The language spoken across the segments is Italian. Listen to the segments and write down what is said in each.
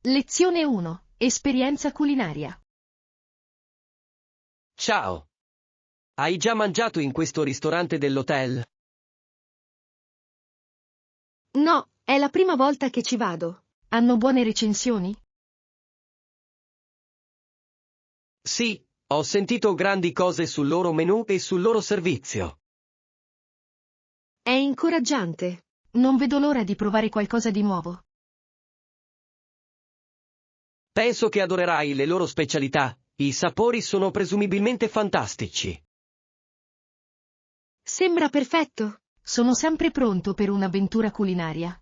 Lezione 1. Esperienza culinaria. Ciao. Hai già mangiato in questo ristorante dell'hotel? No, è la prima volta che ci vado. Hanno buone recensioni? Sì, ho sentito grandi cose sul loro menù e sul loro servizio. È incoraggiante. Non vedo l'ora di provare qualcosa di nuovo. Penso che adorerai le loro specialità, i sapori sono presumibilmente fantastici. Sembra perfetto. Sono sempre pronto per un'avventura culinaria.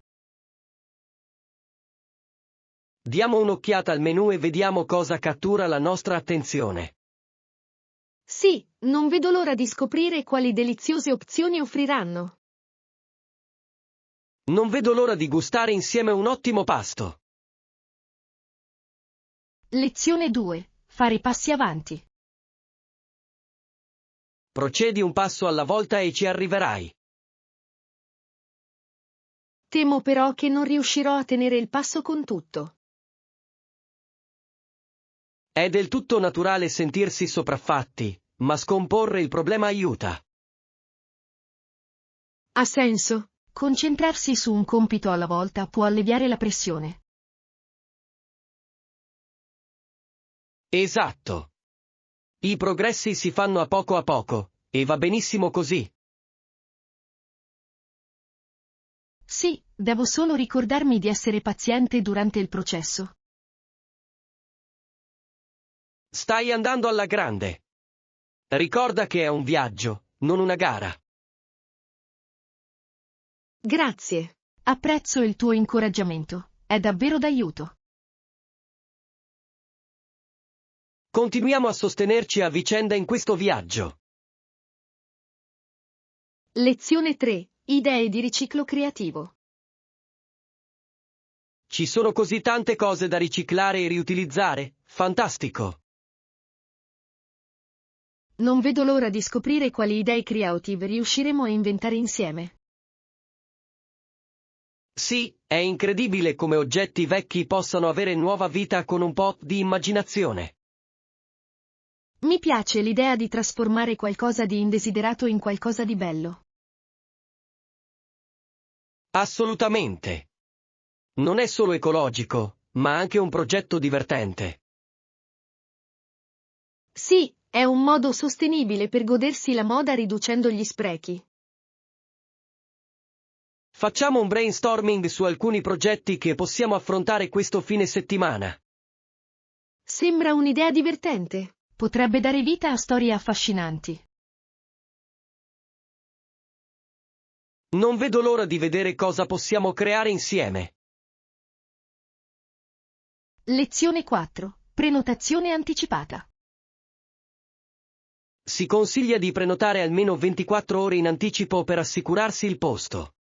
Diamo un'occhiata al menù e vediamo cosa cattura la nostra attenzione. Sì, non vedo l'ora di scoprire quali deliziose opzioni offriranno. Non vedo l'ora di gustare insieme un ottimo pasto. Lezione 2. Fare passi avanti. Procedi un passo alla volta e ci arriverai. Temo però che non riuscirò a tenere il passo con tutto. È del tutto naturale sentirsi sopraffatti, ma scomporre il problema aiuta. Ha senso. Concentrarsi su un compito alla volta può alleviare la pressione. Esatto. I progressi si fanno a poco, e va benissimo così. Sì, devo solo ricordarmi di essere paziente durante il processo. Stai andando alla grande. Ricorda che è un viaggio, non una gara. Grazie. Apprezzo il tuo incoraggiamento. È davvero d'aiuto. Continuiamo a sostenerci a vicenda in questo viaggio. Lezione 3. Idee di riciclo creativo. Ci sono così tante cose da riciclare e riutilizzare, fantastico. Non vedo l'ora di scoprire quali idee creative riusciremo a inventare insieme. Sì, è incredibile come oggetti vecchi possano avere nuova vita con un po' di immaginazione. Mi piace l'idea di trasformare qualcosa di indesiderato in qualcosa di bello. Assolutamente. Non è solo ecologico, ma anche un progetto divertente. Sì, è un modo sostenibile per godersi la moda riducendo gli sprechi. Facciamo un brainstorming su alcuni progetti che possiamo affrontare questo fine settimana. Sembra un'idea divertente. Potrebbe dare vita a storie affascinanti. Non vedo l'ora di vedere cosa possiamo creare insieme. Lezione 4. Prenotazione anticipata. Si consiglia di prenotare almeno 24 ore in anticipo per assicurarsi il posto.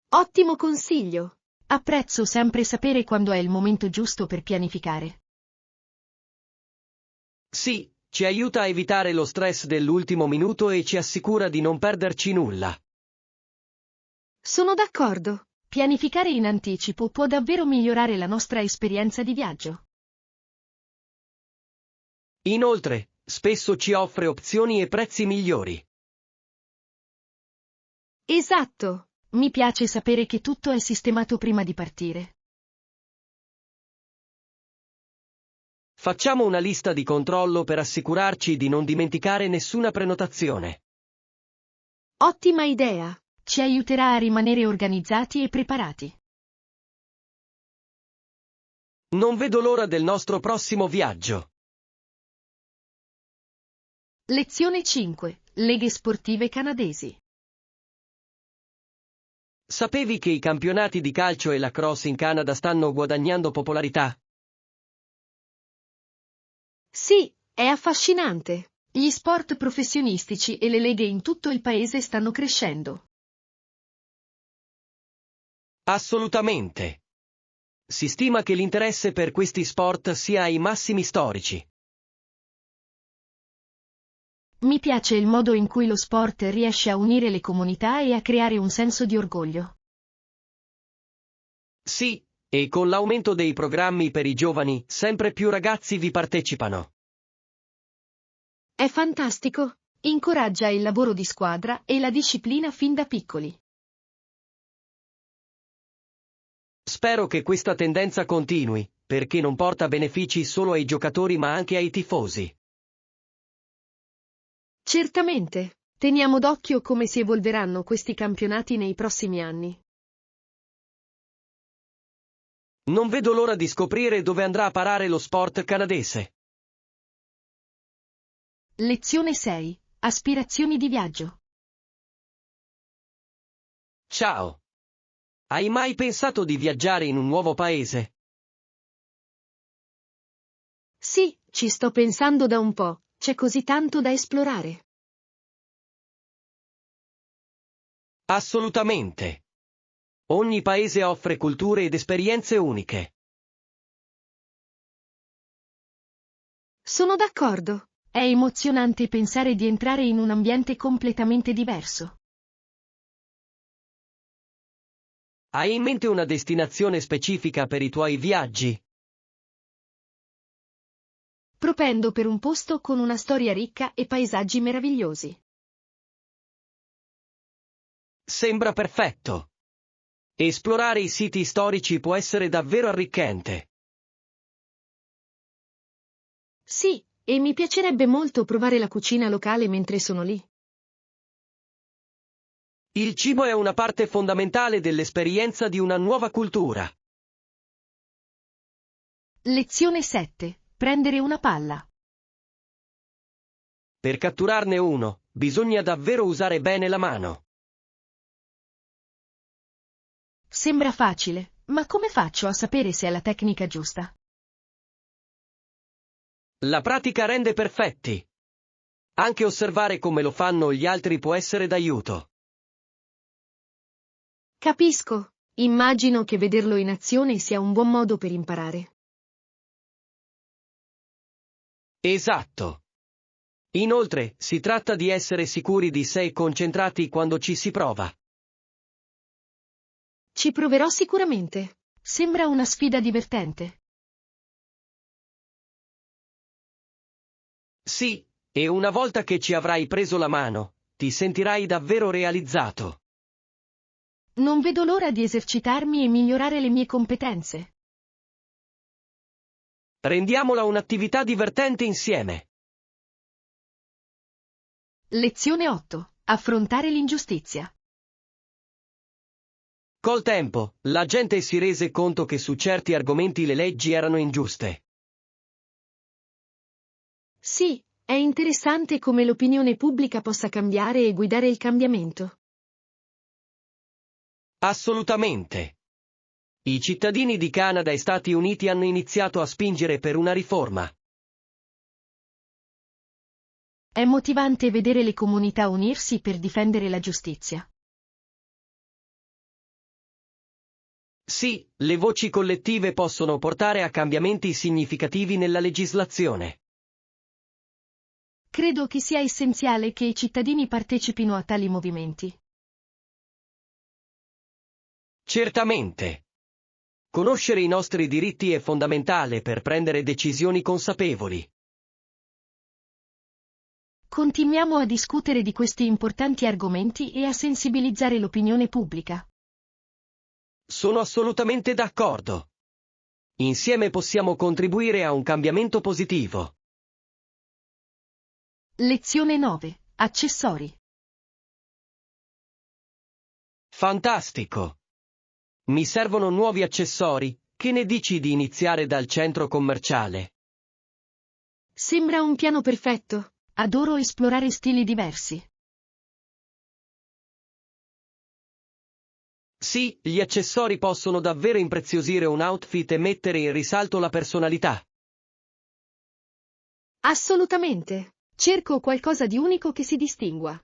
Ottimo consiglio. Apprezzo sempre sapere quando è il momento giusto per pianificare. Sì, ci aiuta a evitare lo stress dell'ultimo minuto e ci assicura di non perderci nulla. Sono d'accordo. Pianificare in anticipo può davvero migliorare la nostra esperienza di viaggio. Inoltre, spesso ci offre opzioni e prezzi migliori. Esatto. Mi piace sapere che tutto è sistemato prima di partire. Facciamo una lista di controllo per assicurarci di non dimenticare nessuna prenotazione. Ottima idea. Ci aiuterà a rimanere organizzati e preparati. Non vedo l'ora del nostro prossimo viaggio. Lezione 5. Leghe sportive canadesi. Sapevi che i campionati di calcio e lacrosse in Canada stanno guadagnando popolarità? Sì, è affascinante. Gli sport professionistici e le leghe in tutto il paese stanno crescendo. Assolutamente. Si stima che l'interesse per questi sport sia ai massimi storici. Mi piace il modo in cui lo sport riesce a unire le comunità e a creare un senso di orgoglio. Sì, E con l'aumento dei programmi per i giovani, sempre più ragazzi vi partecipano. È fantastico. Incoraggia il lavoro di squadra e la disciplina fin da piccoli. Spero che questa tendenza continui, perché non porta benefici solo ai giocatori ma anche ai tifosi. Certamente. Teniamo d'occhio come si evolveranno questi campionati nei prossimi anni. Non vedo l'ora di scoprire dove andrà a parare lo sport canadese. Lezione 6. Aspirazioni di viaggio. Ciao. Hai mai pensato di viaggiare in un nuovo paese? Sì, ci sto pensando da un po', c'è così tanto da esplorare. Assolutamente. Ogni paese offre culture ed esperienze uniche. Sono d'accordo. È emozionante pensare di entrare in un ambiente completamente diverso. Hai in mente una destinazione specifica per i tuoi viaggi? Propendo per un posto con una storia ricca e paesaggi meravigliosi. Sembra perfetto. Esplorare i siti storici può essere davvero arricchente. Sì, e mi piacerebbe molto provare la cucina locale mentre sono lì. Il cibo è una parte fondamentale dell'esperienza di una nuova cultura. Lezione 7. Prendere una palla. Per catturarne uno, bisogna davvero usare bene la mano. Sembra facile, ma come faccio a sapere se è la tecnica giusta? La pratica rende perfetti. Anche osservare come lo fanno gli altri può essere d'aiuto. Capisco. Immagino che vederlo in azione sia un buon modo per imparare. Esatto. Inoltre, si tratta di essere sicuri di sé e concentrati quando ci si prova. Ci proverò sicuramente. Sembra una sfida divertente. Sì, e una volta che ci avrai preso la mano, ti sentirai davvero realizzato. Non vedo l'ora di esercitarmi e migliorare le mie competenze. Rendiamola un'attività divertente insieme. Lezione 8. Affrontare l'ingiustizia. Col tempo, la gente si rese conto che su certi argomenti le leggi erano ingiuste. Sì, è interessante come l'opinione pubblica possa cambiare e guidare il cambiamento. Assolutamente. I cittadini di Canada e Stati Uniti hanno iniziato a spingere per una riforma. È motivante vedere le comunità unirsi per difendere la giustizia. Sì, le voci collettive possono portare a cambiamenti significativi nella legislazione. Credo che sia essenziale che i cittadini partecipino a tali movimenti. Certamente. Conoscere i nostri diritti è fondamentale per prendere decisioni consapevoli. Continuiamo a discutere di questi importanti argomenti e a sensibilizzare l'opinione pubblica. Sono assolutamente d'accordo. Insieme possiamo contribuire a un cambiamento positivo. Lezione 9. Accessori. Fantastico. Mi servono nuovi accessori, che ne dici di iniziare dal centro commerciale? Sembra un piano perfetto. Adoro esplorare stili diversi. Sì, gli accessori possono davvero impreziosire un outfit e mettere in risalto la personalità. Assolutamente. Cerco qualcosa di unico che si distingua.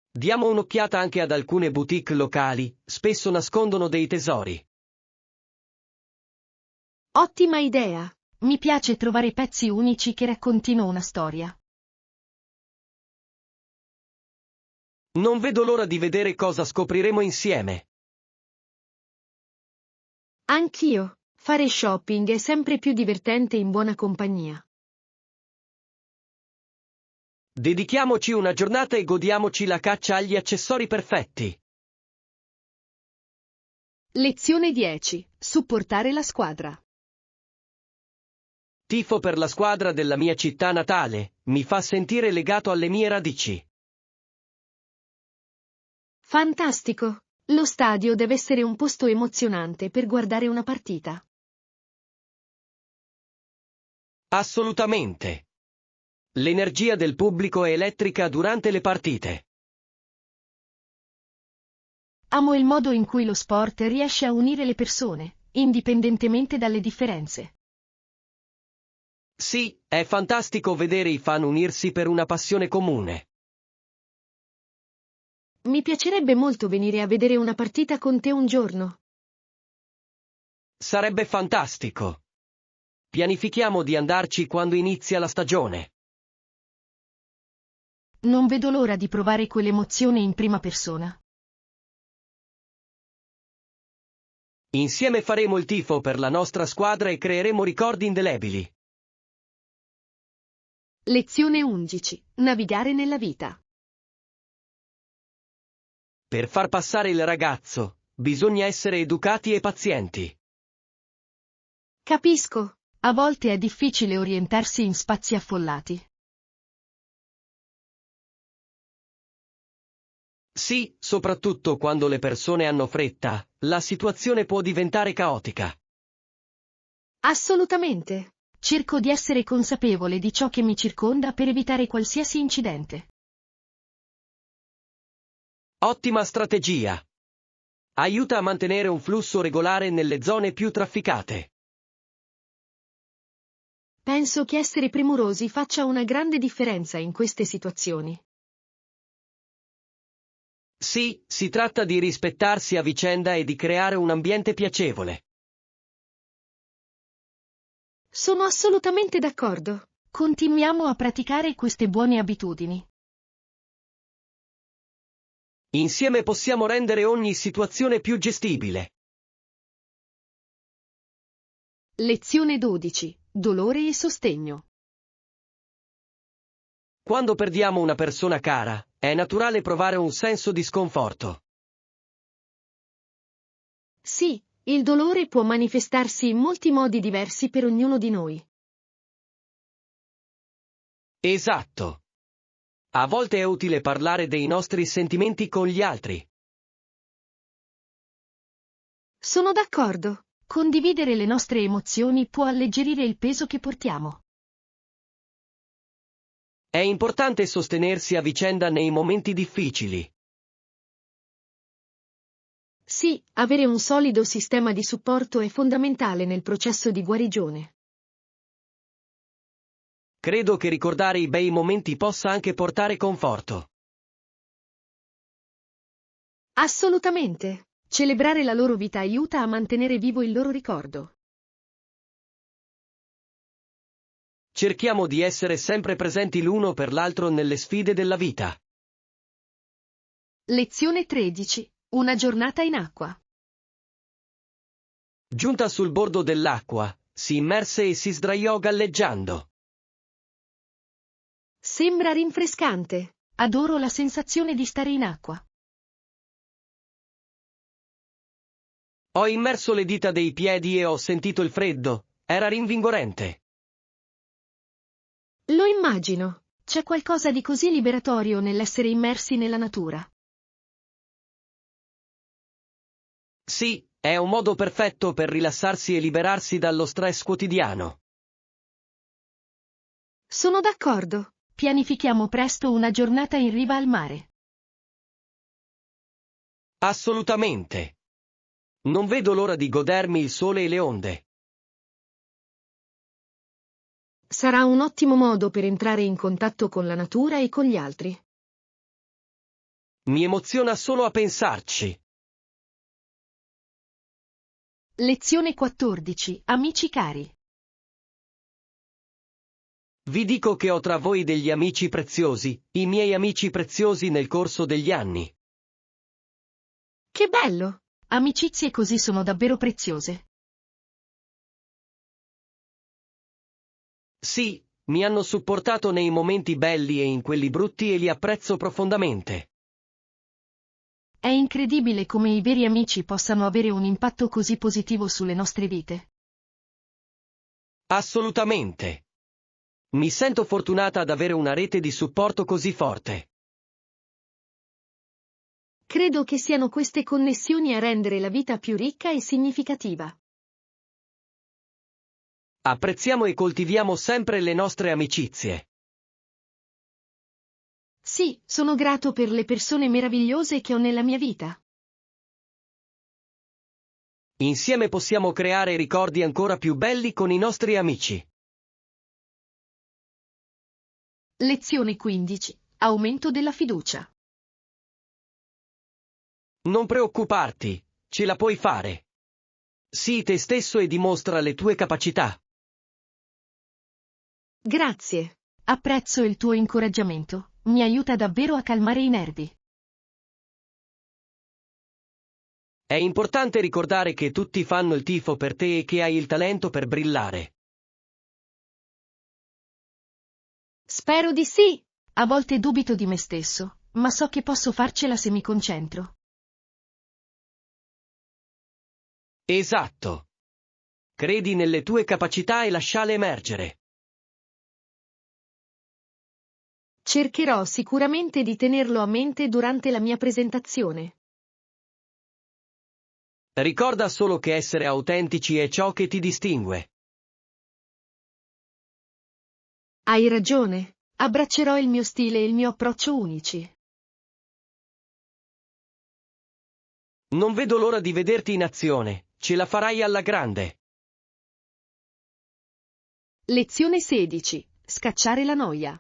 Diamo un'occhiata anche ad alcune boutique locali, spesso nascondono dei tesori. Ottima idea. Mi piace trovare pezzi unici che raccontino una storia. Non vedo l'ora di vedere cosa scopriremo insieme. Anch'io. Fare shopping è sempre più divertente in buona compagnia. Dedichiamoci una giornata e godiamoci la caccia agli accessori perfetti. Lezione 10. Supportare la squadra. Tifo per la squadra della mia città natale, mi fa sentire legato alle mie radici. Fantastico! Lo stadio deve essere un posto emozionante per guardare una partita. Assolutamente. L'energia del pubblico è elettrica durante le partite. Amo il modo in cui lo sport riesce a unire le persone, indipendentemente dalle differenze. Sì, è fantastico vedere i fan unirsi per una passione comune. Mi piacerebbe molto venire a vedere una partita con te un giorno. Sarebbe fantastico. Pianifichiamo di andarci quando inizia la stagione. Non vedo l'ora di provare quell'emozione in prima persona. Insieme faremo il tifo per la nostra squadra e creeremo ricordi indelebili. Lezione 11. Navigare nella vita. Per far passare il ragazzo, bisogna essere educati e pazienti. Capisco. A volte è difficile orientarsi in spazi affollati. Sì, soprattutto quando le persone hanno fretta, la situazione può diventare caotica. Assolutamente. Cerco di essere consapevole di ciò che mi circonda per evitare qualsiasi incidente. Ottima strategia. Aiuta a mantenere un flusso regolare nelle zone più trafficate. Penso che essere premurosi faccia una grande differenza in queste situazioni. Sì, si tratta di rispettarsi a vicenda e di creare un ambiente piacevole. Sono assolutamente d'accordo. Continuiamo a praticare queste buone abitudini. Insieme possiamo rendere ogni situazione più gestibile. Lezione 12. Dolore e sostegno. Quando perdiamo una persona cara, è naturale provare un senso di sconforto. Sì, il dolore può manifestarsi in molti modi diversi per ognuno di noi. Esatto. A volte è utile parlare dei nostri sentimenti con gli altri. Sono d'accordo. Condividere le nostre emozioni può alleggerire il peso che portiamo. È importante sostenersi a vicenda nei momenti difficili. Sì, avere un solido sistema di supporto è fondamentale nel processo di guarigione. Credo che ricordare i bei momenti possa anche portare conforto. Assolutamente. Celebrare la loro vita aiuta a mantenere vivo il loro ricordo. Cerchiamo di essere sempre presenti l'uno per l'altro nelle sfide della vita. Lezione 13. Una giornata in acqua. Giunta sul bordo dell'acqua, si immerse e si sdraiò galleggiando. Sembra rinfrescante. Adoro la sensazione di stare in acqua. Ho immerso le dita dei piedi e ho sentito il freddo, era rinvigorente. Lo immagino. C'è qualcosa di così liberatorio nell'essere immersi nella natura. Sì, è un modo perfetto per rilassarsi e liberarsi dallo stress quotidiano. Sono d'accordo. Pianifichiamo presto una giornata in riva al mare. Assolutamente. Non vedo l'ora di godermi il sole e le onde. Sarà un ottimo modo per entrare in contatto con la natura e con gli altri. Mi emoziona solo a pensarci. Lezione 14. Amici cari. Vi dico che ho tra voi degli amici preziosi, i miei amici preziosi nel corso degli anni. Che bello! Amicizie così sono davvero preziose. Sì, mi hanno supportato nei momenti belli e in quelli brutti e li apprezzo profondamente. È incredibile come i veri amici possano avere un impatto così positivo sulle nostre vite. Assolutamente. Mi sento fortunata ad avere una rete di supporto così forte. Credo che siano queste connessioni a rendere la vita più ricca e significativa. Apprezziamo e coltiviamo sempre le nostre amicizie. Sì, sono grato per le persone meravigliose che ho nella mia vita. Insieme possiamo creare ricordi ancora più belli con i nostri amici. Lezione 15. Aumento della fiducia. Non preoccuparti, ce la puoi fare. Sii te stesso e dimostra le tue capacità. Grazie. Apprezzo il tuo incoraggiamento, mi aiuta davvero a calmare i nervi. È importante ricordare che tutti fanno il tifo per te e che hai il talento per brillare. Spero di sì. A volte dubito di me stesso, ma so che posso farcela se mi concentro. Esatto. Credi nelle tue capacità e lasciale emergere. Cercherò sicuramente di tenerlo a mente durante la mia presentazione. Ricorda solo che essere autentici è ciò che ti distingue. Hai ragione. Abbraccerò il mio stile e il mio approccio unici. Non vedo l'ora di vederti in azione, ce la farai alla grande. Lezione 16. Scacciare la noia.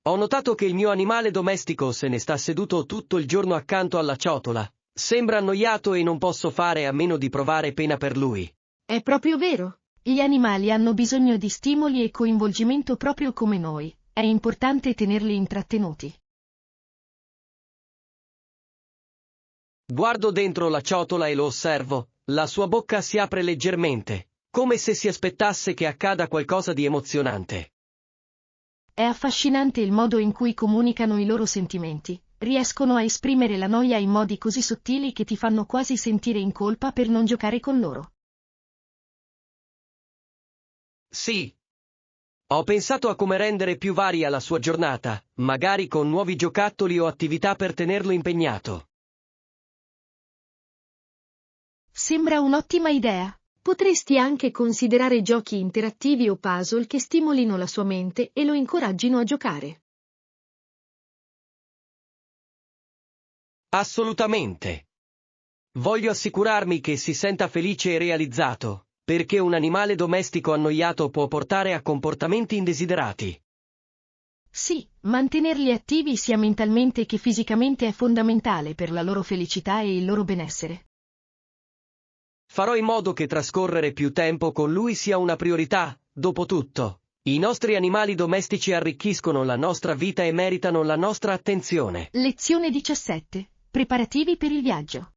Ho notato che il mio animale domestico se ne sta seduto tutto il giorno accanto alla ciotola. Sembra annoiato e non posso fare a meno di provare pena per lui. È proprio vero. Gli animali hanno bisogno di stimoli e coinvolgimento proprio come noi. È importante tenerli intrattenuti. Guardo dentro la ciotola e lo osservo, la sua bocca si apre leggermente, come se si aspettasse che accada qualcosa di emozionante. È affascinante il modo in cui comunicano i loro sentimenti. Riescono a esprimere la noia in modi così sottili che ti fanno quasi sentire in colpa per non giocare con loro. Sì. Ho pensato a come rendere più varia la sua giornata, magari con nuovi giocattoli o attività per tenerlo impegnato. Sembra un'ottima idea. Potresti anche considerare giochi interattivi o puzzle che stimolino la sua mente e lo incoraggino a giocare. Assolutamente. Voglio assicurarmi che si senta felice e realizzato, perché un animale domestico annoiato può portare a comportamenti indesiderati. Sì, mantenerli attivi sia mentalmente che fisicamente è fondamentale per la loro felicità e il loro benessere. Farò in modo che trascorrere più tempo con lui sia una priorità, dopo tutto. I nostri animali domestici arricchiscono la nostra vita e meritano la nostra attenzione. Lezione 17. Preparativi per il viaggio.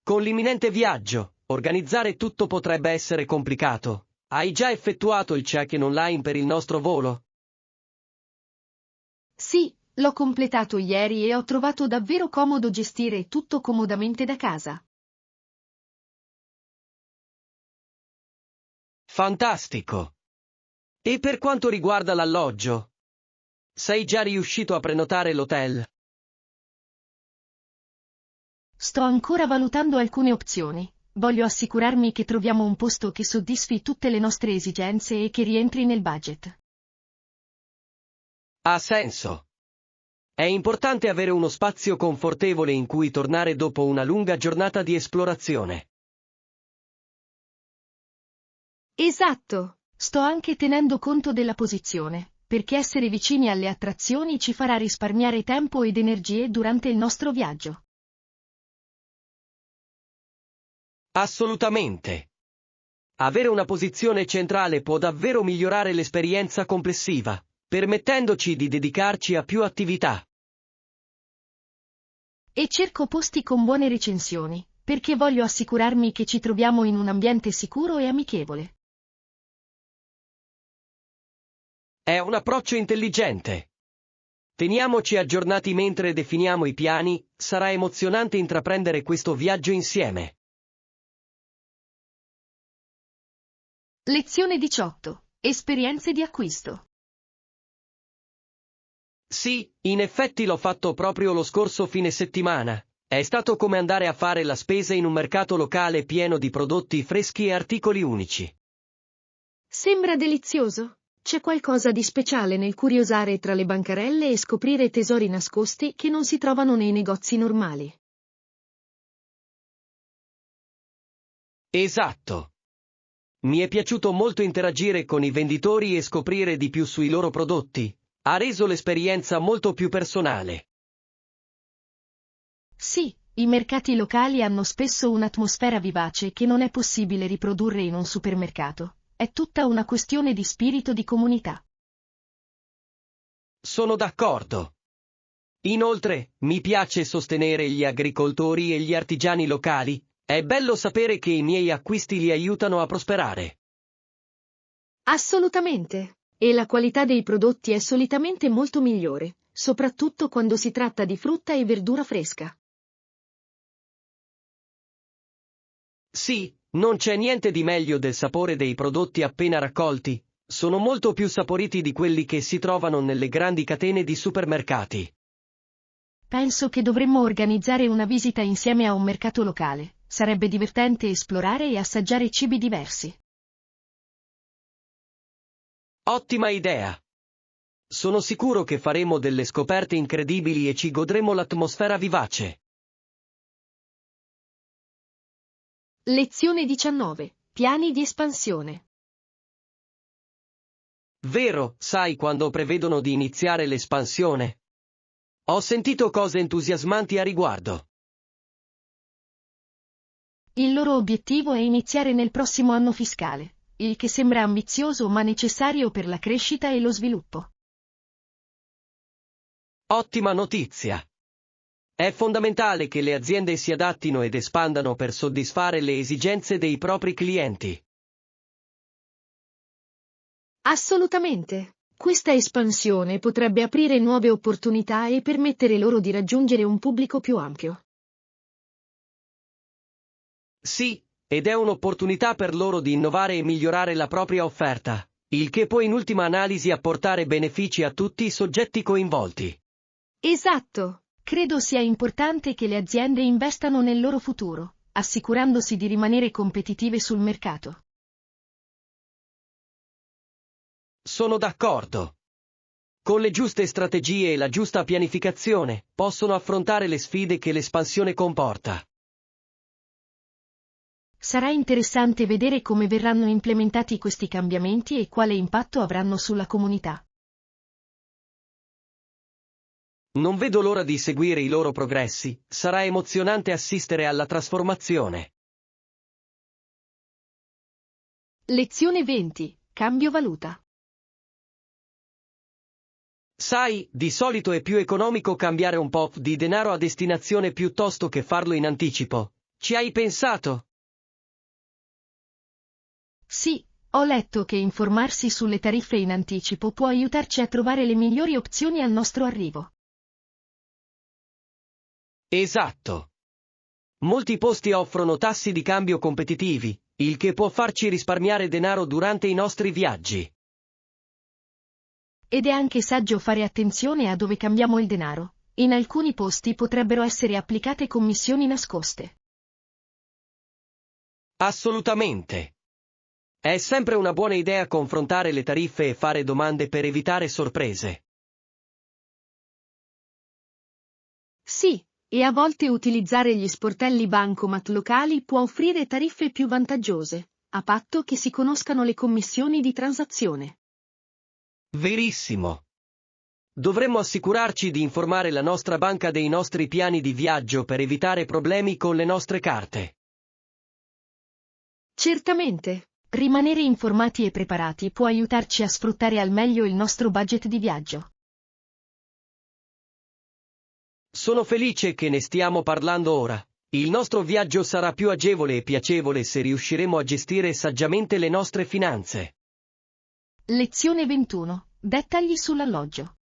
Con l'imminente viaggio, organizzare tutto potrebbe essere complicato. Hai già effettuato il check-in online per il nostro volo? Sì, l'ho completato ieri e ho trovato davvero comodo gestire tutto comodamente da casa. Fantastico! E per quanto riguarda l'alloggio? Sei già riuscito a prenotare l'hotel? Sto ancora valutando alcune opzioni. Voglio assicurarmi che troviamo un posto che soddisfi tutte le nostre esigenze e che rientri nel budget. Ha senso. È importante avere uno spazio confortevole in cui tornare dopo una lunga giornata di esplorazione. Esatto. Sto anche tenendo conto della posizione, perché essere vicini alle attrazioni ci farà risparmiare tempo ed energie durante il nostro viaggio. Assolutamente. Avere una posizione centrale può davvero migliorare l'esperienza complessiva, permettendoci di dedicarci a più attività. E cerco posti con buone recensioni. perché voglio assicurarmi che ci troviamo in un ambiente sicuro e amichevole. È un approccio intelligente. Teniamoci aggiornati mentre definiamo i piani, sarà emozionante intraprendere questo viaggio insieme. Lezione 18. Esperienze di acquisto. Sì, in effetti l'ho fatto proprio lo scorso fine settimana. È stato come andare a fare la spesa in un mercato locale pieno di prodotti freschi e articoli unici. Sembra delizioso. C'è qualcosa di speciale nel curiosare tra le bancarelle e scoprire tesori nascosti che non si trovano nei negozi normali. Esatto. Mi è piaciuto molto interagire con i venditori e scoprire di più sui loro prodotti. Ha reso l'esperienza molto più personale. Sì, i mercati locali hanno spesso un'atmosfera vivace che non è possibile riprodurre in un supermercato. È tutta una questione di spirito di comunità. Sono d'accordo. Inoltre, mi piace sostenere gli agricoltori e gli artigiani locali. È bello sapere che i miei acquisti li aiutano a prosperare. Assolutamente. E la qualità dei prodotti è solitamente molto migliore, soprattutto quando si tratta di frutta e verdura fresca. Sì, non c'è niente di meglio del sapore dei prodotti appena raccolti. Sono molto più saporiti di quelli che si trovano nelle grandi catene di supermercati. Penso che dovremmo organizzare una visita insieme a un mercato locale. Sarebbe divertente esplorare e assaggiare cibi diversi. Ottima idea! Sono sicuro che faremo delle scoperte incredibili e ci godremo l'atmosfera vivace. Lezione 19. Piani di espansione. Vero, sai quando prevedono di iniziare l'espansione? Ho sentito cose entusiasmanti a riguardo. Il loro obiettivo è iniziare nel prossimo anno fiscale, il che sembra ambizioso ma necessario per la crescita e lo sviluppo. Ottima notizia! È fondamentale che le aziende si adattino ed espandano per soddisfare le esigenze dei propri clienti. Assolutamente. Questa espansione potrebbe aprire nuove opportunità e permettere loro di raggiungere un pubblico più ampio. Sì, ed è un'opportunità per loro di innovare e migliorare la propria offerta, il che può in ultima analisi apportare benefici a tutti i soggetti coinvolti. Esatto. Credo sia importante che le aziende investano nel loro futuro, assicurandosi di rimanere competitive sul mercato. Sono d'accordo. Con le giuste strategie e la giusta pianificazione, possono affrontare le sfide che l'espansione comporta. Sarà interessante vedere come verranno implementati questi cambiamenti e quale impatto avranno sulla comunità. Non vedo l'ora di seguire i loro progressi, sarà emozionante assistere alla trasformazione. Lezione 20. Cambio valuta. Sai, di solito è più economico cambiare un po' di denaro a destinazione piuttosto che farlo in anticipo. Ci hai pensato? Sì, ho letto che informarsi sulle tariffe in anticipo può aiutarci a trovare le migliori opzioni al nostro arrivo. Esatto. Molti posti offrono tassi di cambio competitivi, il che può farci risparmiare denaro durante i nostri viaggi. Ed è anche saggio fare attenzione a dove cambiamo il denaro. In alcuni posti potrebbero essere applicate commissioni nascoste. Assolutamente. È sempre una buona idea confrontare le tariffe e fare domande per evitare sorprese. Sì, e a volte utilizzare gli sportelli bancomat locali può offrire tariffe più vantaggiose, a patto che si conoscano le commissioni di transazione. Verissimo. Dovremmo assicurarci di informare la nostra banca dei nostri piani di viaggio per evitare problemi con le nostre carte. Certamente. Rimanere informati e preparati può aiutarci a sfruttare al meglio il nostro budget di viaggio. Sono felice che ne stiamo parlando ora. Il nostro viaggio sarà più agevole e piacevole se riusciremo a gestire saggiamente le nostre finanze. Lezione 21. Dettagli sull'alloggio.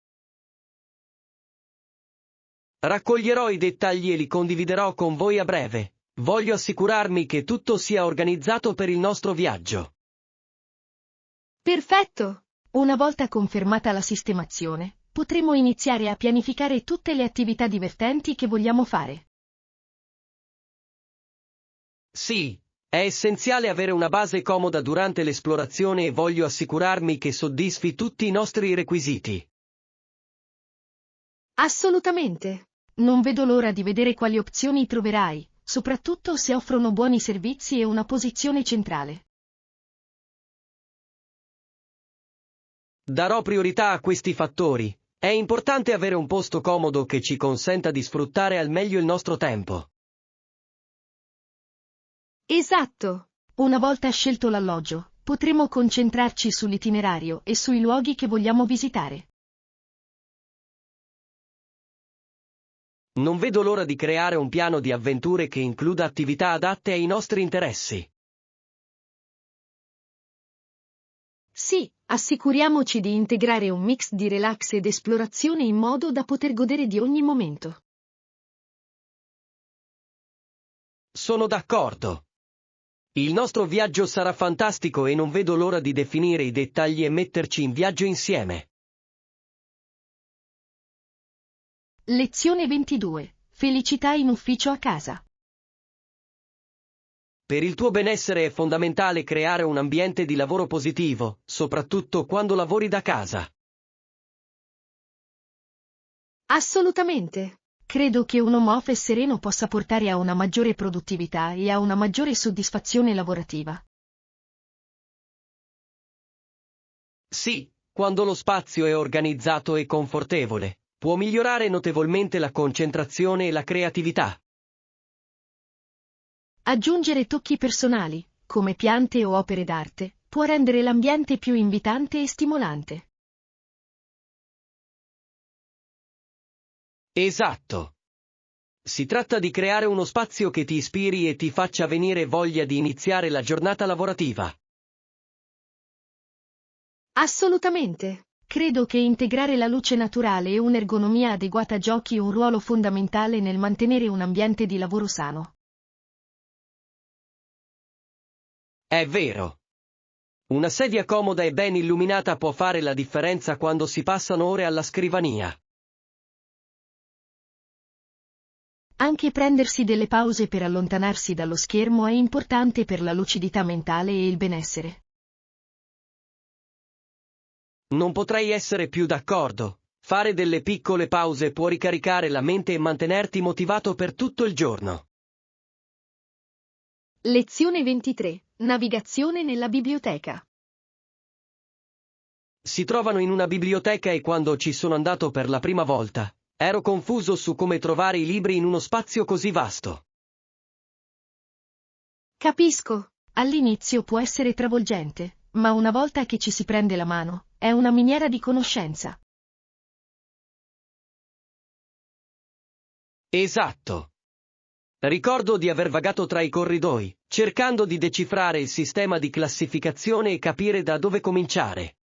Raccoglierò i dettagli e li condividerò con voi a breve. Voglio assicurarmi che tutto sia organizzato per il nostro viaggio. Perfetto! Una volta confermata la sistemazione, potremo iniziare a pianificare tutte le attività divertenti che vogliamo fare. Sì, è essenziale avere una base comoda durante l'esplorazione e voglio assicurarmi che soddisfi tutti i nostri requisiti. Assolutamente! Non vedo l'ora di vedere quali opzioni troverai, soprattutto se offrono buoni servizi e una posizione centrale. Darò priorità a questi fattori. È importante avere un posto comodo che ci consenta di sfruttare al meglio il nostro tempo. Esatto! Una volta scelto l'alloggio, potremo concentrarci sull'itinerario e sui luoghi che vogliamo visitare. Non vedo l'ora di creare un piano di avventure che includa attività adatte ai nostri interessi. Sì, assicuriamoci di integrare un mix di relax ed esplorazione in modo da poter godere di ogni momento. Sono d'accordo. Il nostro viaggio sarà fantastico e non vedo l'ora di definire i dettagli e metterci in viaggio insieme. Lezione 22. Felicità in ufficio a casa. Per il tuo benessere è fondamentale creare un ambiente di lavoro positivo, soprattutto quando lavori da casa. Assolutamente. Credo che un home office sereno possa portare a una maggiore produttività e a una maggiore soddisfazione lavorativa. Sì, quando lo spazio è organizzato e confortevole, può migliorare notevolmente la concentrazione e la creatività. Aggiungere tocchi personali, come piante o opere d'arte, può rendere l'ambiente più invitante e stimolante. Esatto. Si tratta di creare uno spazio che ti ispiri e ti faccia venire voglia di iniziare la giornata lavorativa. Assolutamente. Credo che integrare la luce naturale e un'ergonomia adeguata giochi un ruolo fondamentale nel mantenere un ambiente di lavoro sano. È vero. Una sedia comoda e ben illuminata può fare la differenza quando si passano ore alla scrivania. Anche prendersi delle pause per allontanarsi dallo schermo è importante per la lucidità mentale e il benessere. Non potrei essere più d'accordo. Fare delle piccole pause può ricaricare la mente e mantenerti motivato per tutto il giorno. Lezione 23. Navigazione nella biblioteca. Si trovano in una biblioteca e quando ci sono andato per la prima volta, ero confuso su come trovare i libri in uno spazio così vasto. Capisco. All'inizio può essere travolgente, ma una volta che ci si prende la mano, è una miniera di conoscenza. Esatto. Ricordo di aver vagato tra i corridoi, cercando di decifrare il sistema di classificazione e capire da dove cominciare.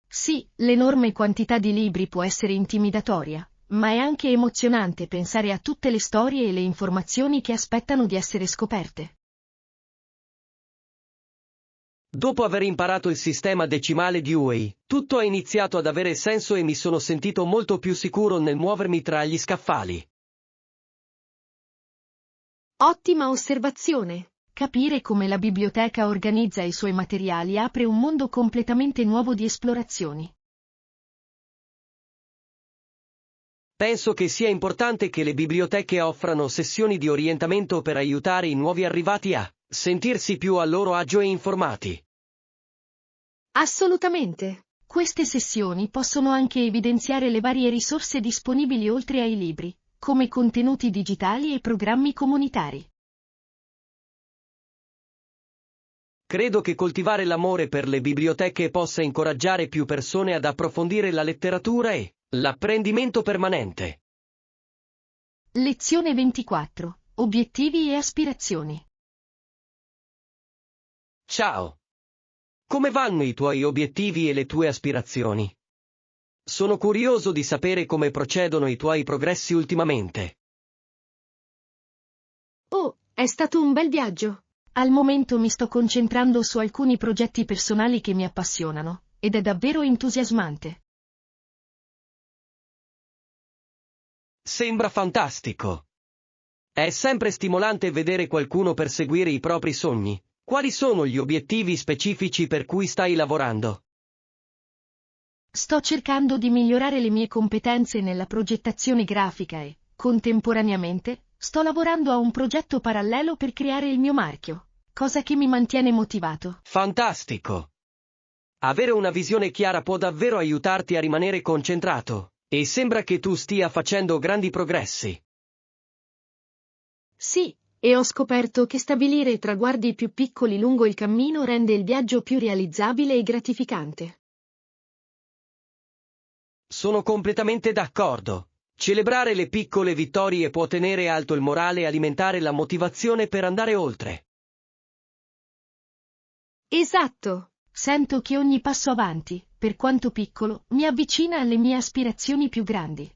Sì, l'enorme quantità di libri può essere intimidatoria, ma è anche emozionante pensare a tutte le storie e le informazioni che aspettano di essere scoperte. Dopo aver imparato il sistema decimale di Dewey, tutto ha iniziato ad avere senso e mi sono sentito molto più sicuro nel muovermi tra gli scaffali. Ottima osservazione. Capire come la biblioteca organizza i suoi materiali apre un mondo completamente nuovo di esplorazioni. Penso che sia importante che le biblioteche offrano sessioni di orientamento per aiutare i nuovi arrivati a sentirsi più a loro agio e informati. Assolutamente. Queste sessioni possono anche evidenziare le varie risorse disponibili oltre ai libri, come contenuti digitali e programmi comunitari. Credo che coltivare l'amore per le biblioteche possa incoraggiare più persone ad approfondire la letteratura e l'apprendimento permanente. Lezione 24. Obiettivi e aspirazioni. Ciao. Come vanno i tuoi obiettivi e le tue aspirazioni? Sono curioso di sapere come procedono i tuoi progressi ultimamente. Oh, è stato un bel viaggio. Al momento mi sto concentrando su alcuni progetti personali che mi appassionano, ed è davvero entusiasmante. Sembra fantastico. È sempre stimolante vedere qualcuno perseguire i propri sogni. Quali sono gli obiettivi specifici per cui stai lavorando? Sto cercando di migliorare le mie competenze nella progettazione grafica e, contemporaneamente, sto lavorando a un progetto parallelo per creare il mio marchio, cosa che mi mantiene motivato. Fantastico. Avere una visione chiara può davvero aiutarti a rimanere concentrato, e sembra che tu stia facendo grandi progressi. Sì, e ho scoperto che stabilire traguardi più piccoli lungo il cammino rende il viaggio più realizzabile e gratificante. Sono completamente d'accordo. Celebrare le piccole vittorie può tenere alto il morale e alimentare la motivazione per andare oltre. Esatto! Sento che ogni passo avanti, per quanto piccolo, mi avvicina alle mie aspirazioni più grandi.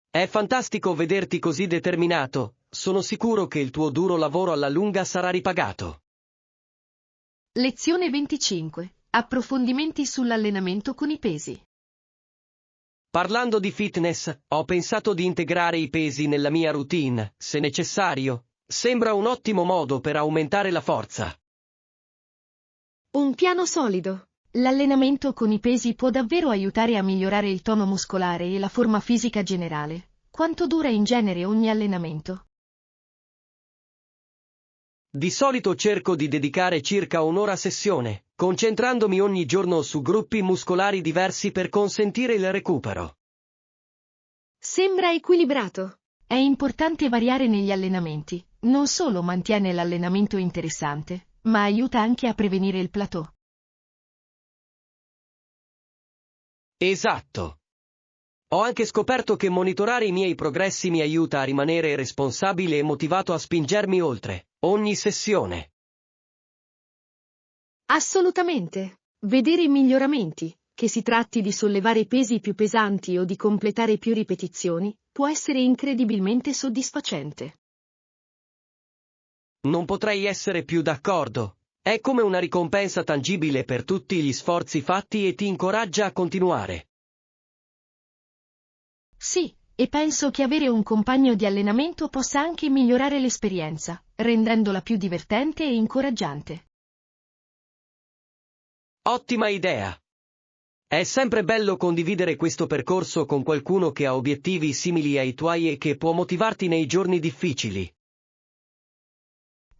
È fantastico vederti così determinato, sono sicuro che il tuo duro lavoro alla lunga sarà ripagato. Lezione 25. Approfondimenti sull'allenamento con i pesi. Parlando di fitness, ho pensato di integrare i pesi nella mia routine, se necessario. Sembra un ottimo modo per aumentare la forza. Un piano solido. L'allenamento con i pesi può davvero aiutare a migliorare il tono muscolare e la forma fisica generale. Quanto dura in genere ogni allenamento? Di solito cerco di dedicare circa un'ora a sessione, concentrandomi ogni giorno su gruppi muscolari diversi per consentire il recupero. Sembra equilibrato. È importante variare negli allenamenti. Non solo mantiene l'allenamento interessante, ma aiuta anche a prevenire il plateau. Esatto. Ho anche scoperto che monitorare i miei progressi mi aiuta a rimanere responsabile e motivato a spingermi oltre ogni sessione. Assolutamente. Vedere i miglioramenti, che si tratti di sollevare pesi più pesanti o di completare più ripetizioni, può essere incredibilmente soddisfacente. Non potrei essere più d'accordo. È come una ricompensa tangibile per tutti gli sforzi fatti e ti incoraggia a continuare. Sì, e penso che avere un compagno di allenamento possa anche migliorare l'esperienza, rendendola più divertente e incoraggiante. Ottima idea! È sempre bello condividere questo percorso con qualcuno che ha obiettivi simili ai tuoi e che può motivarti nei giorni difficili.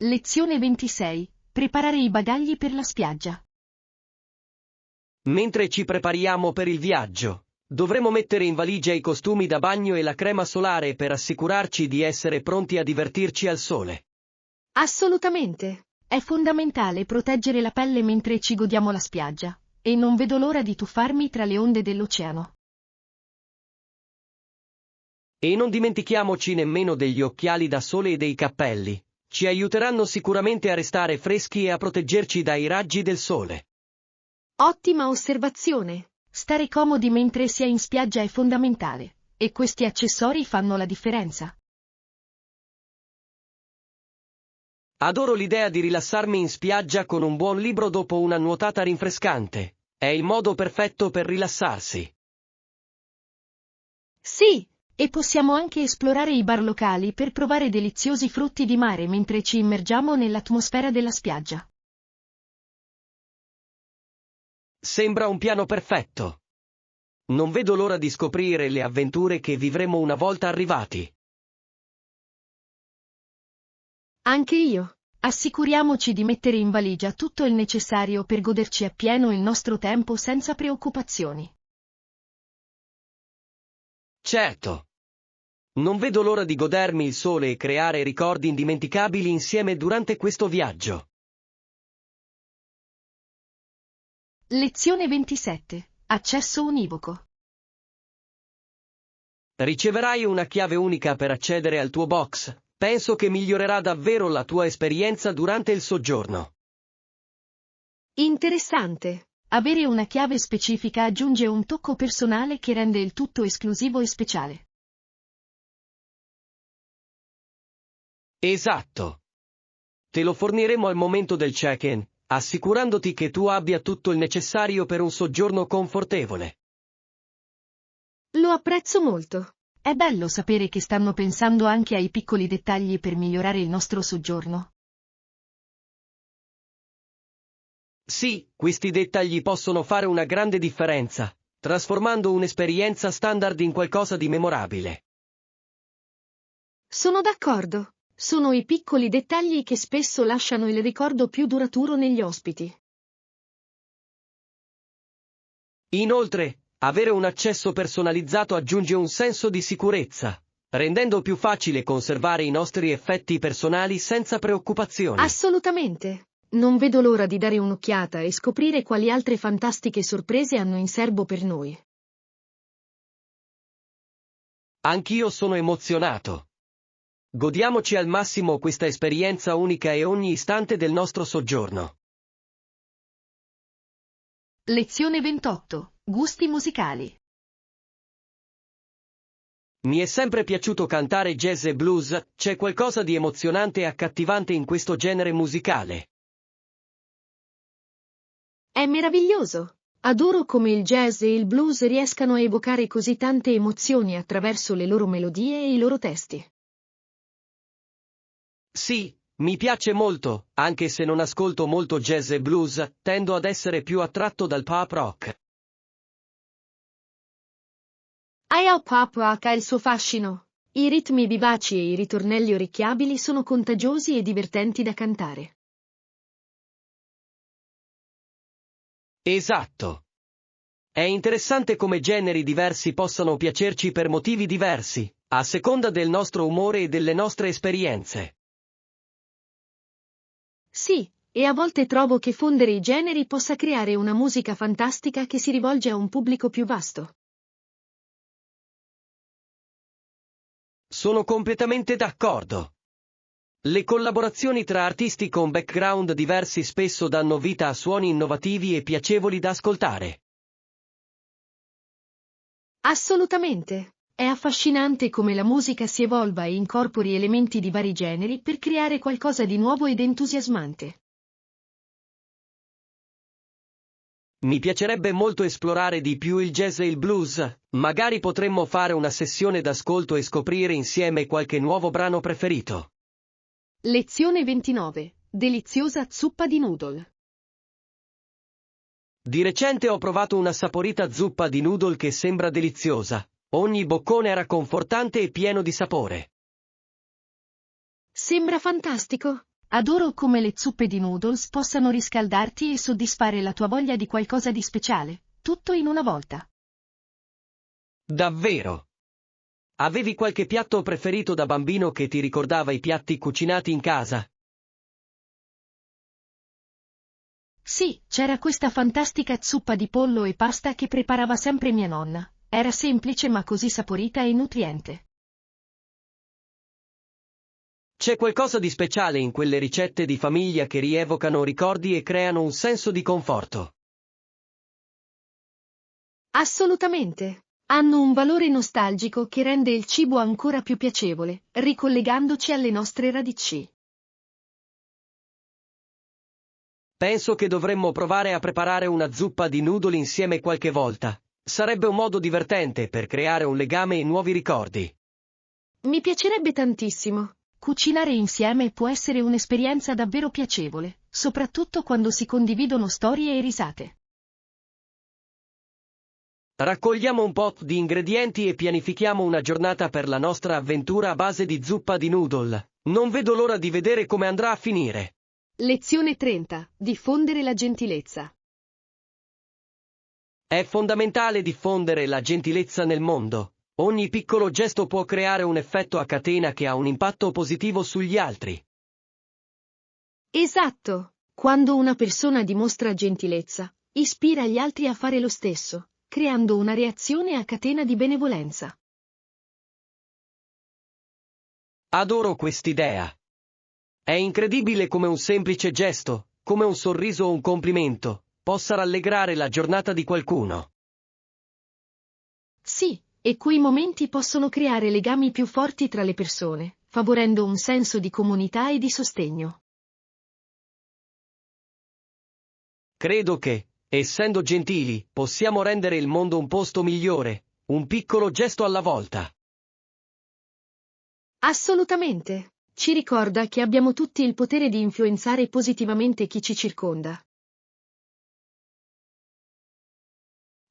Lezione 26. Preparare i bagagli per la spiaggia. Mentre ci prepariamo per il viaggio, dovremo mettere in valigia i costumi da bagno e la crema solare per assicurarci di essere pronti a divertirci al sole. Assolutamente. È fondamentale proteggere la pelle mentre ci godiamo la spiaggia, e non vedo l'ora di tuffarmi tra le onde dell'oceano. E non dimentichiamoci nemmeno degli occhiali da sole e dei cappelli. Ci aiuteranno sicuramente a restare freschi e a proteggerci dai raggi del sole. Ottima osservazione. Stare comodi mentre si è in spiaggia è fondamentale, e questi accessori fanno la differenza. Adoro l'idea di rilassarmi in spiaggia con un buon libro dopo una nuotata rinfrescante. È il modo perfetto per rilassarsi. Sì, e possiamo anche esplorare i bar locali per provare deliziosi frutti di mare mentre ci immergiamo nell'atmosfera della spiaggia. Sembra un piano perfetto. Non vedo l'ora di scoprire le avventure che vivremo una volta arrivati. Anche io. Assicuriamoci di mettere in valigia tutto il necessario per goderci appieno il nostro tempo senza preoccupazioni. Certo. Non vedo l'ora di godermi il sole e creare ricordi indimenticabili insieme durante questo viaggio. Lezione 27. Accesso univoco. Riceverai una chiave unica per accedere al tuo box. Penso che migliorerà davvero la tua esperienza durante il soggiorno. Interessante. Avere una chiave specifica aggiunge un tocco personale che rende il tutto esclusivo e speciale. Esatto. Te lo forniremo al momento del check-in, assicurandoti che tu abbia tutto il necessario per un soggiorno confortevole. Lo apprezzo molto. È bello sapere che stanno pensando anche ai piccoli dettagli per migliorare il nostro soggiorno. Sì, questi dettagli possono fare una grande differenza, trasformando un'esperienza standard in qualcosa di memorabile. Sono d'accordo. Sono i piccoli dettagli che spesso lasciano il ricordo più duraturo negli ospiti. Inoltre, avere un accesso personalizzato aggiunge un senso di sicurezza, rendendo più facile conservare i nostri effetti personali senza preoccupazioni. Assolutamente. Non vedo l'ora di dare un'occhiata e scoprire quali altre fantastiche sorprese hanno in serbo per noi. Anch'io sono emozionato. Godiamoci al massimo questa esperienza unica e ogni istante del nostro soggiorno. Lezione 28. Gusti musicali. Mi è sempre piaciuto cantare jazz e blues, c'è qualcosa di emozionante e accattivante in questo genere musicale. È meraviglioso. Adoro come il jazz e il blues riescano a evocare così tante emozioni attraverso le loro melodie e i loro testi. Sì, mi piace molto, anche se non ascolto molto jazz e blues, tendo ad essere più attratto dal pop rock. Il pop rock ha il suo fascino. I ritmi vivaci e i ritornelli orecchiabili sono contagiosi e divertenti da cantare. Esatto. È interessante come generi diversi possano piacerci per motivi diversi, a seconda del nostro umore e delle nostre esperienze. Sì, e a volte trovo che fondere i generi possa creare una musica fantastica che si rivolge a un pubblico più vasto. Sono completamente d'accordo. Le collaborazioni tra artisti con background diversi spesso danno vita a suoni innovativi e piacevoli da ascoltare. Assolutamente. È affascinante come la musica si evolva e incorpori elementi di vari generi per creare qualcosa di nuovo ed entusiasmante. Mi piacerebbe molto esplorare di più il jazz e il blues, magari potremmo fare una sessione d'ascolto e scoprire insieme qualche nuovo brano preferito. Lezione 29. Deliziosa zuppa di noodle. Di recente ho provato una saporita zuppa di noodle che sembra deliziosa. Ogni boccone era confortante e pieno di sapore. Sembra fantastico. Adoro come le zuppe di noodles possano riscaldarti e soddisfare la tua voglia di qualcosa di speciale, tutto in una volta. Davvero? Avevi qualche piatto preferito da bambino che ti ricordava i piatti cucinati in casa? Sì, c'era questa fantastica zuppa di pollo e pasta che preparava sempre mia nonna. Era semplice ma così saporita e nutriente. C'è qualcosa di speciale in quelle ricette di famiglia che rievocano ricordi e creano un senso di conforto. Assolutamente. Hanno un valore nostalgico che rende il cibo ancora più piacevole, ricollegandoci alle nostre radici. Penso che dovremmo provare a preparare una zuppa di noodle insieme qualche volta. Sarebbe un modo divertente per creare un legame e nuovi ricordi. Mi piacerebbe tantissimo. Cucinare insieme può essere un'esperienza davvero piacevole, soprattutto quando si condividono storie e risate. Raccogliamo un po' di ingredienti e pianifichiamo una giornata per la nostra avventura a base di zuppa di noodle. Non vedo l'ora di vedere come andrà a finire. Lezione 30. Diffondere la gentilezza. È fondamentale diffondere la gentilezza nel mondo. Ogni piccolo gesto può creare un effetto a catena che ha un impatto positivo sugli altri. Esatto. Quando una persona dimostra gentilezza, ispira gli altri a fare lo stesso, creando una reazione a catena di benevolenza. Adoro quest'idea. È incredibile come un semplice gesto, come un sorriso o un complimento, possa rallegrare la giornata di qualcuno. Sì, e quei momenti possono creare legami più forti tra le persone, favorendo un senso di comunità e di sostegno. Credo che, essendo gentili, possiamo rendere il mondo un posto migliore, un piccolo gesto alla volta. Assolutamente. Ci ricorda che abbiamo tutti il potere di influenzare positivamente chi ci circonda.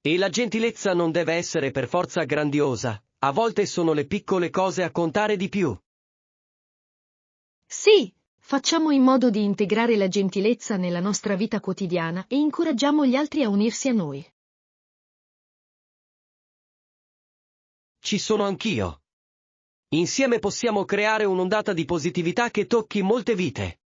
E la gentilezza non deve essere per forza grandiosa, a volte sono le piccole cose a contare di più. Sì, facciamo in modo di integrare la gentilezza nella nostra vita quotidiana e incoraggiamo gli altri a unirsi a noi. Ci sono anch'io. Insieme possiamo creare un'ondata di positività che tocchi molte vite.